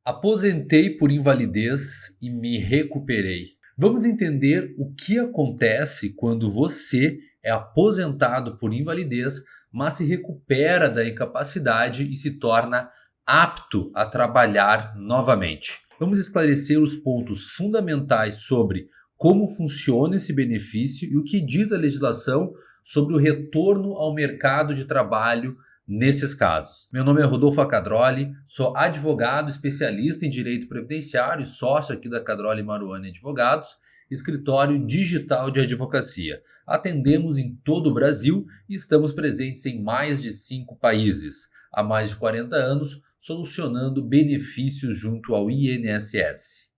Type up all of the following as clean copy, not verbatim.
Aposentei por invalidez e me recuperei. Vamos entender o que acontece quando você é aposentado por invalidez, mas se recupera da incapacidade e se torna apto a trabalhar novamente. Vamos esclarecer os pontos fundamentais sobre como funciona esse benefício e o que diz a legislação sobre o retorno ao mercado de trabalho nesses casos. Meu nome é Rodolfo Acadroli, sou advogado especialista em direito previdenciário e sócio aqui da Acadroli Maruani Advogados, escritório digital de advocacia. Atendemos em todo o Brasil e estamos presentes em mais de 5 países. Há mais de 40 anos, solucionando benefícios junto ao INSS.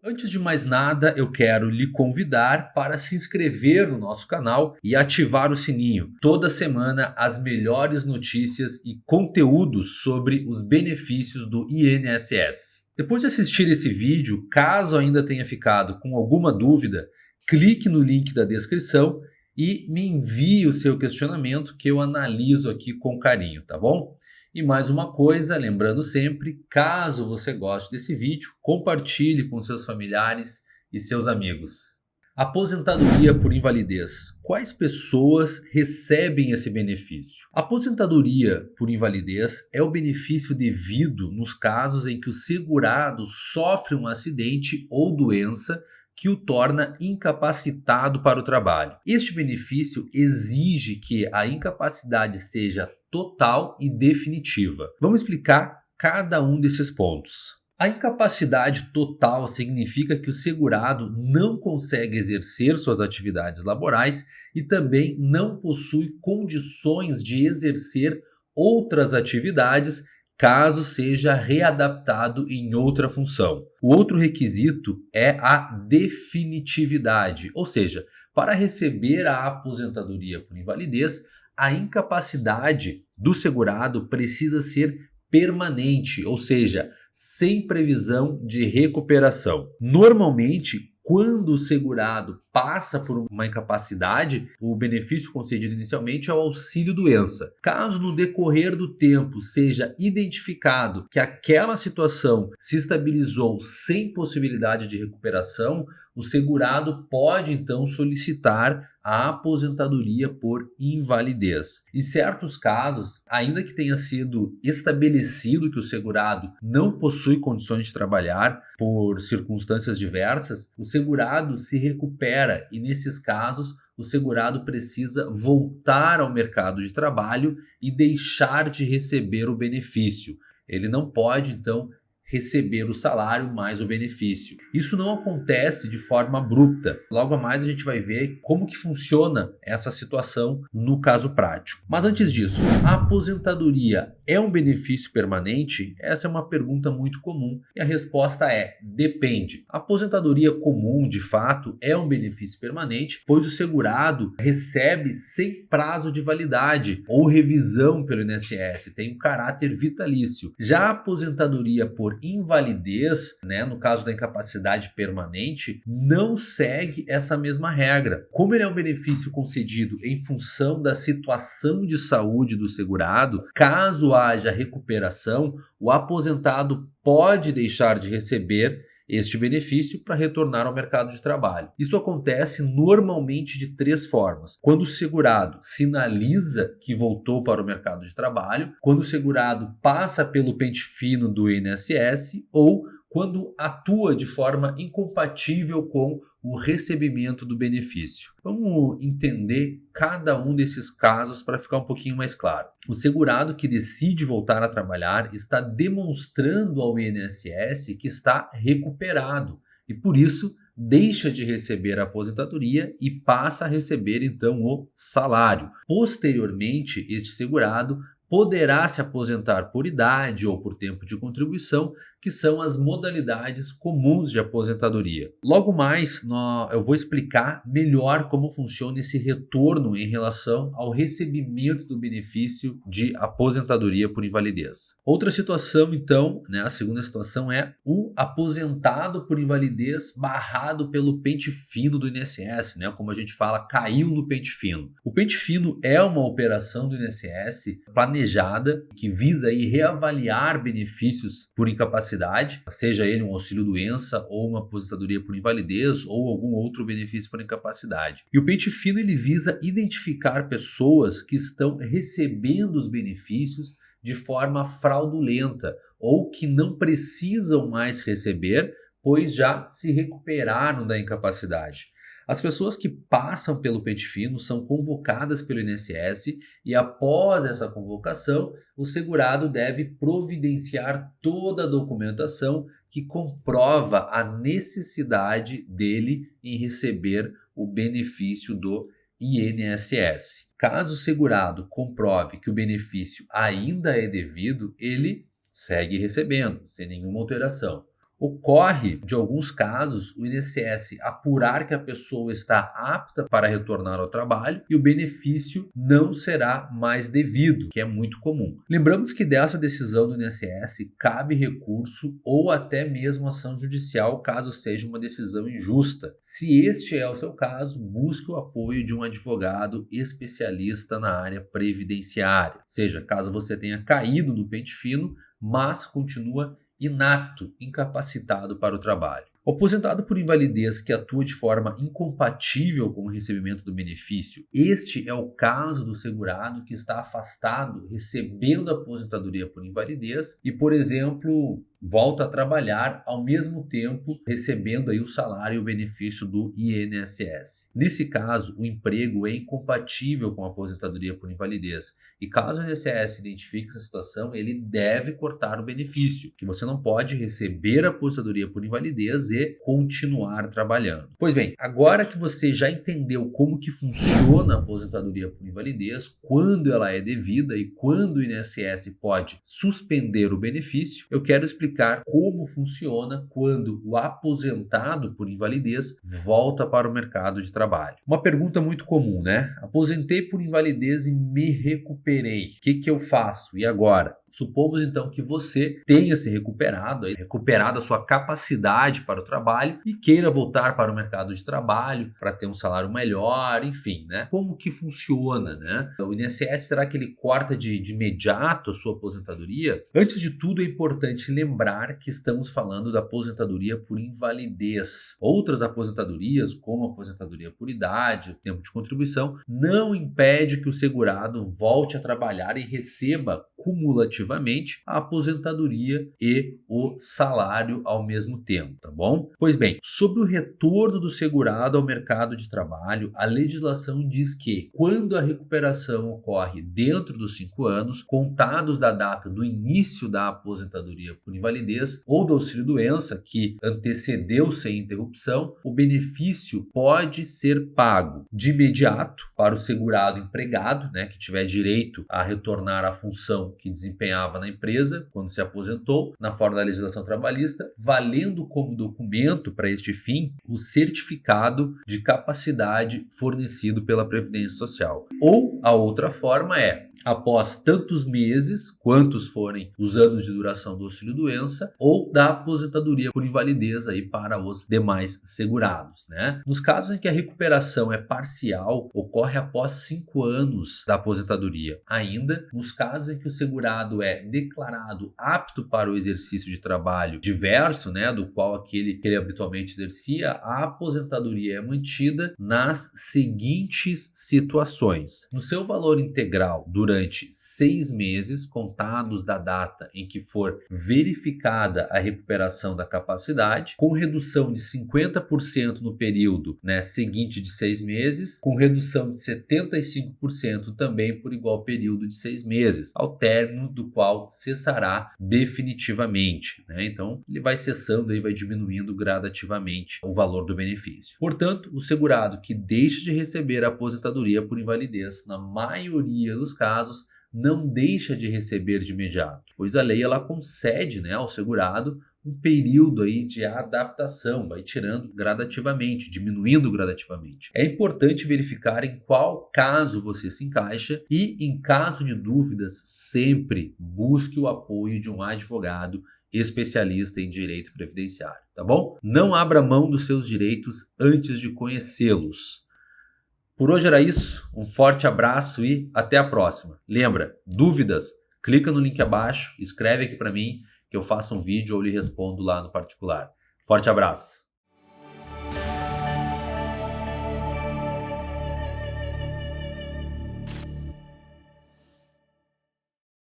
Antes de mais nada, eu quero lhe convidar para se inscrever no nosso canal e ativar o sininho. Toda semana, as melhores notícias e conteúdos sobre os benefícios do INSS. Depois de assistir esse vídeo, caso ainda tenha ficado com alguma dúvida, clique no link da descrição e me envie o seu questionamento que eu analiso aqui com carinho, tá bom? E mais uma coisa, lembrando sempre, caso você goste desse vídeo, compartilhe com seus familiares e seus amigos. Aposentadoria por invalidez. Quais pessoas recebem esse benefício? Aposentadoria por invalidez é o benefício devido nos casos em que o segurado sofre um acidente ou doença que o torna incapacitado para o trabalho. Este benefício exige que a incapacidade seja total e definitiva. Vamos explicar cada um desses pontos. A incapacidade total significa que o segurado não consegue exercer suas atividades laborais e também não possui condições de exercer outras atividades caso seja readaptado em outra função. O outro requisito é a definitividade, ou seja, para receber a aposentadoria por invalidez, a incapacidade do segurado precisa ser permanente, ou seja, sem previsão de recuperação. Normalmente, quando o segurado passa por uma incapacidade, o benefício concedido inicialmente é o auxílio-doença. Caso no decorrer do tempo seja identificado que aquela situação se estabilizou sem possibilidade de recuperação, o segurado pode então solicitar a aposentadoria por invalidez. Em certos casos, ainda que tenha sido estabelecido que o segurado não possui condições de trabalhar por circunstâncias diversas, o segurado se recupera e nesses casos o segurado precisa voltar ao mercado de trabalho e deixar de receber o benefício. Ele não pode então receber o salário mais o benefício. Isso não acontece de forma abrupta. Logo a mais a gente vai ver como que funciona essa situação no caso prático. Mas antes disso, a aposentadoria é um benefício permanente? Essa é uma pergunta muito comum e a resposta é depende. A aposentadoria comum, de fato, é um benefício permanente, pois o segurado recebe sem prazo de validade ou revisão pelo INSS, tem um caráter vitalício. Já a aposentadoria por invalidez, no caso da incapacidade permanente, não segue essa mesma regra. Como ele é um benefício concedido em função da situação de saúde do segurado, caso haja recuperação, o aposentado pode deixar de receber este benefício para retornar ao mercado de trabalho. Isso acontece normalmente de 3 formas. Quando o segurado sinaliza que voltou para o mercado de trabalho, quando o segurado passa pelo pente fino do INSS ou quando atua de forma incompatível com o recebimento do benefício. Vamos entender cada um desses casos para ficar um pouquinho mais claro. O segurado que decide voltar a trabalhar está demonstrando ao INSS que está recuperado e, por isso, deixa de receber a aposentadoria e passa a receber então o salário. Posteriormente, este segurado poderá se aposentar por idade ou por tempo de contribuição, que são as modalidades comuns de aposentadoria. Logo mais, eu vou explicar melhor como funciona esse retorno em relação ao recebimento do benefício de aposentadoria por invalidez. Outra situação, então, a segunda situação é o aposentado por invalidez barrado pelo pente fino do INSS, como a gente fala, caiu no pente fino. O pente fino é uma operação do INSS planejada que visa aí reavaliar benefícios por incapacidade, seja ele um auxílio-doença ou uma aposentadoria por invalidez ou algum outro benefício por incapacidade. E o pente fino ele visa identificar pessoas que estão recebendo os benefícios de forma fraudulenta ou que não precisam mais receber, pois já se recuperaram da incapacidade. As pessoas que passam pelo pente fino são convocadas pelo INSS e após essa convocação, o segurado deve providenciar toda a documentação que comprova a necessidade dele em receber o benefício do INSS. Caso o segurado comprove que o benefício ainda é devido, ele segue recebendo, sem nenhuma alteração. Ocorre, de alguns casos, o INSS apurar que a pessoa está apta para retornar ao trabalho e o benefício não será mais devido, que é muito comum. Lembramos que dessa decisão do INSS cabe recurso ou até mesmo ação judicial caso seja uma decisão injusta. Se este é o seu caso, busque o apoio de um advogado especialista na área previdenciária. Ou seja, caso você tenha caído no pente fino, mas continua inapto, incapacitado para o trabalho. O aposentado por invalidez que atua de forma incompatível com o recebimento do benefício, este é o caso do segurado que está afastado recebendo a aposentadoria por invalidez e, por exemplo, volta a trabalhar ao mesmo tempo recebendo aí o salário e o benefício do INSS. Nesse caso, o emprego é incompatível com a aposentadoria por invalidez e caso o INSS identifique essa situação, ele deve cortar o benefício, que você não pode receber a aposentadoria por invalidez e continuar trabalhando. Pois bem, agora que você já entendeu como que funciona a aposentadoria por invalidez, quando ela é devida e quando o INSS pode suspender o benefício, eu quero explicar como funciona quando o aposentado por invalidez volta para o mercado de trabalho. Uma pergunta muito comum, Aposentei por invalidez e me recuperei. O que eu faço? E agora? Supomos então que você tenha se recuperado a sua capacidade para o trabalho e queira voltar para o mercado de trabalho para ter um salário melhor, enfim, Como que funciona, O INSS, será que ele corta de imediato a sua aposentadoria? Antes de tudo, é importante lembrar que estamos falando da aposentadoria por invalidez. Outras aposentadorias, como a aposentadoria por idade, o tempo de contribuição, não impede que o segurado volte a trabalhar e receba cumulativamente a aposentadoria e o salário ao mesmo tempo, tá bom? Pois bem, sobre o retorno do segurado ao mercado de trabalho, a legislação diz que quando a recuperação ocorre dentro dos 5 anos, contados da data do início da aposentadoria por invalidez ou do auxílio-doença que antecedeu sem interrupção, o benefício pode ser pago de imediato para o segurado empregado, que tiver direito a retornar à função que desempenhava na empresa quando se aposentou, na forma da legislação trabalhista, valendo como documento para este fim o certificado de capacidade fornecido pela Previdência Social. Ou a outra forma é, após tantos meses, quantos forem os anos de duração do auxílio-doença, ou da aposentadoria por invalidez aí para os demais segurados, Nos casos em que a recuperação é parcial, ocorre após 5 anos da aposentadoria. Ainda, nos casos em que o segurado é declarado apto para o exercício de trabalho diverso, do qual aquele que ele habitualmente exercia, a aposentadoria é mantida nas seguintes situações. No seu valor integral, durante 6 meses, contados da data em que for verificada a recuperação da capacidade, com redução de 50% no período seguinte de 6 meses, com redução de 75% também por igual período de 6 meses, ao término do qual cessará definitivamente. Então, ele vai cessando e vai diminuindo gradativamente o valor do benefício. Portanto, o segurado que deixa de receber a aposentadoria por invalidez, na maioria dos casos, não deixa de receber de imediato, pois a lei ela concede, né, ao segurado um período aí de adaptação, vai tirando gradativamente, diminuindo gradativamente. É importante verificar em qual caso você se encaixa e, em caso de dúvidas, sempre busque o apoio de um advogado especialista em direito previdenciário, tá bom? Não abra mão dos seus direitos antes de conhecê-los. Por hoje era isso, um forte abraço e até a próxima. Lembra, dúvidas? Clica no link abaixo, escreve aqui para mim que eu faço um vídeo ou lhe respondo lá no particular. Forte abraço!